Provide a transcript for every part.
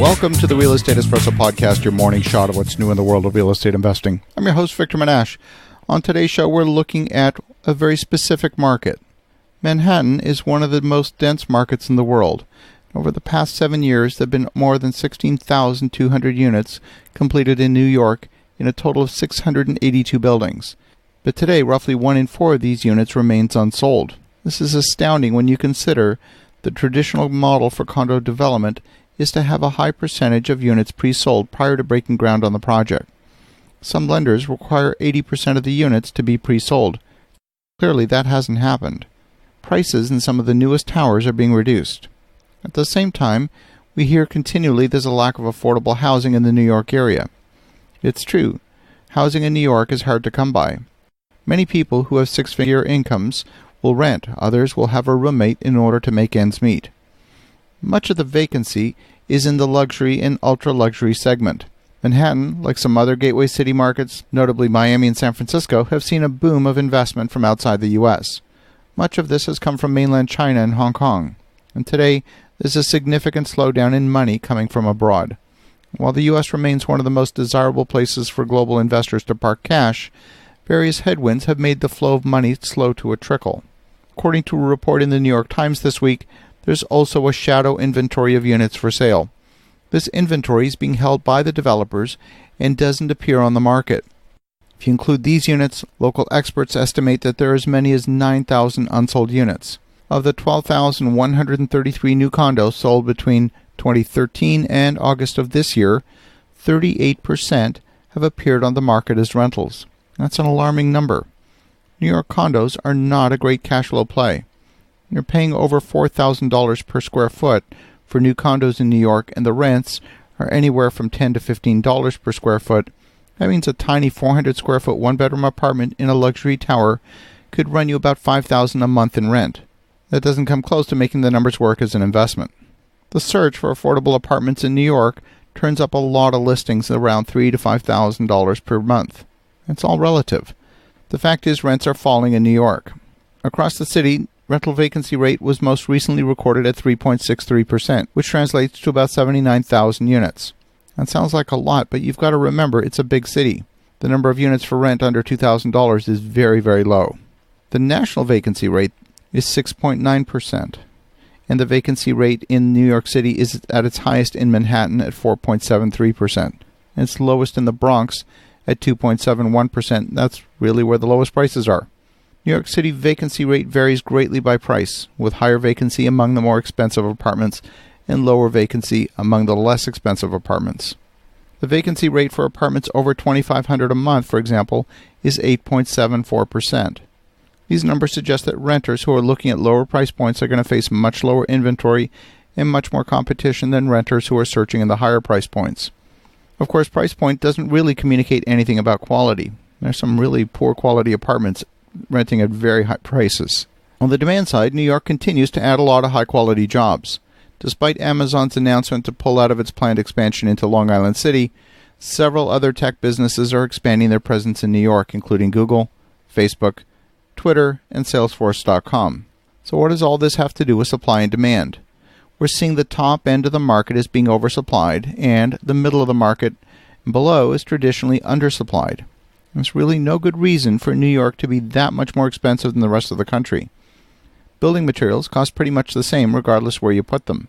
Welcome to the Real Estate Espresso Podcast, your morning shot of what's new in the world of real estate investing. I'm your host, Victor Menashe. On today's show, we're looking at a very specific market. Manhattan is one of the most dense markets in the world. Over the past 7 years, there have been more than 16,200 units completed in New York in a total of 682 buildings. But today, roughly 1 in 4 of these units remains unsold. This is astounding when you consider the traditional model for condo development is to have a high percentage of units pre-sold prior to breaking ground on the project. Some lenders require 80% of the units to be pre-sold. Clearly, that hasn't happened. Prices in some of the newest towers are being reduced. At the same time, we hear continually there's a lack of affordable housing in the New York area. It's true. Housing in New York is hard to come by. Many people who have six-figure incomes will rent. Others will have a roommate in order to make ends meet. Much of the vacancy is in the luxury and ultra-luxury segment. Manhattan, like some other gateway city markets, notably Miami and San Francisco, have seen a boom of investment from outside the U.S. Much of this has come from mainland China and Hong Kong. And today, there's a significant slowdown in money coming from abroad. While the U.S. remains one of the most desirable places for global investors to park cash, various headwinds have made the flow of money slow to a trickle. According to a report in the New York Times this week, there's also a shadow inventory of units for sale. This inventory is being held by the developers and doesn't appear on the market. If you include these units, local experts estimate that there are as many as 9,000 unsold units. Of the 12,133 new condos sold between 2013 and August of this year, 38% have appeared on the market as rentals. That's an alarming number. New York condos are not a great cash flow play. You're paying over $4,000 per square foot for new condos in New York, and the rents are anywhere from $10 to $15 per square foot. That means a tiny 400 square foot one-bedroom apartment in a luxury tower could run you about $5,000 a month in rent. That doesn't come close to making the numbers work as an investment. The search for affordable apartments in New York turns up a lot of listings around $3,000 to $5,000 per month. It's all relative. The fact is, rents are falling in New York. Across the city, rental vacancy rate was most recently recorded at 3.63%, which translates to about 79,000 units. That sounds like a lot, but you've got to remember it's a big city. The number of units for rent under $2,000 is very, very low. The national vacancy rate is 6.9%, and the vacancy rate in New York City is at its highest in Manhattan at 4.73%, and its lowest in the Bronx at 2.71%. That's really where the lowest prices are. New York City vacancy rate varies greatly by price, with higher vacancy among the more expensive apartments and lower vacancy among the less expensive apartments. The vacancy rate for apartments over $2,500 a month, for example, is 8.74%. These numbers suggest that renters who are looking at lower price points are going to face much lower inventory and much more competition than renters who are searching in the higher price points. Of course, price point doesn't really communicate anything about quality. There's some really poor quality apartments renting at very high prices. On the demand side, New York continues to add a lot of high-quality jobs. Despite Amazon's announcement to pull out of its planned expansion into Long Island City, several other tech businesses are expanding their presence in New York, including Google, Facebook, Twitter, and Salesforce.com. So what does all this have to do with supply and demand? We're seeing the top end of the market is being oversupplied, and the middle of the market and below is traditionally undersupplied. There's really no good reason for New York to be that much more expensive than the rest of the country. Building materials cost pretty much the same regardless where you put them.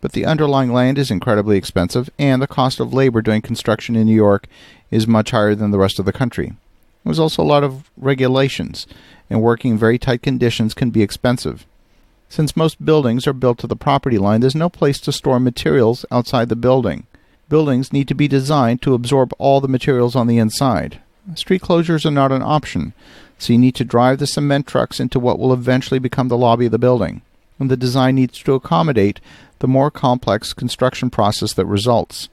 But the underlying land is incredibly expensive, and the cost of labor doing construction in New York is much higher than the rest of the country. There's also a lot of regulations, and working in very tight conditions can be expensive. Since most buildings are built to the property line, there's no place to store materials outside the building. Buildings need to be designed to absorb all the materials on the inside. Street closures are not an option, so you need to drive the cement trucks into what will eventually become the lobby of the building, and the design needs to accommodate the more complex construction process that results.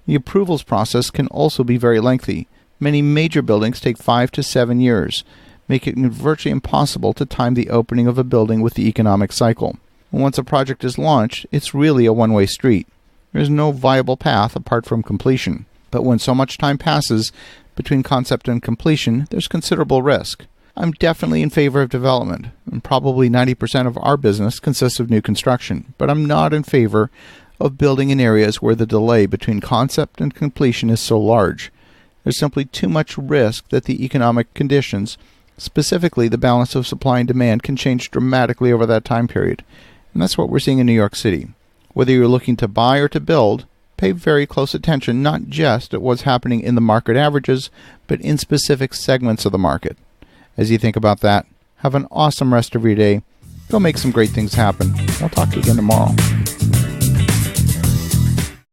The approvals process can also be very lengthy. Many major buildings take 5 to 7 years, making it virtually impossible to time the opening of a building with the economic cycle. And once a project is launched, it's really a one-way street. There is no viable path apart from completion. But when so much time passes between concept and completion, there's considerable risk. I'm definitely in favor of development, and probably 90% of our business consists of new construction, but I'm not in favor of building in areas where the delay between concept and completion is so large. There's simply too much risk that the economic conditions, specifically the balance of supply and demand, can change dramatically over that time period. And that's what we're seeing in New York City. Whether you're looking to buy or to build, pay very close attention not just at what's happening in the market averages, but in specific segments of the market. As you think about that, have an awesome rest of your day. Go make some great things happen. I'll talk to you again tomorrow.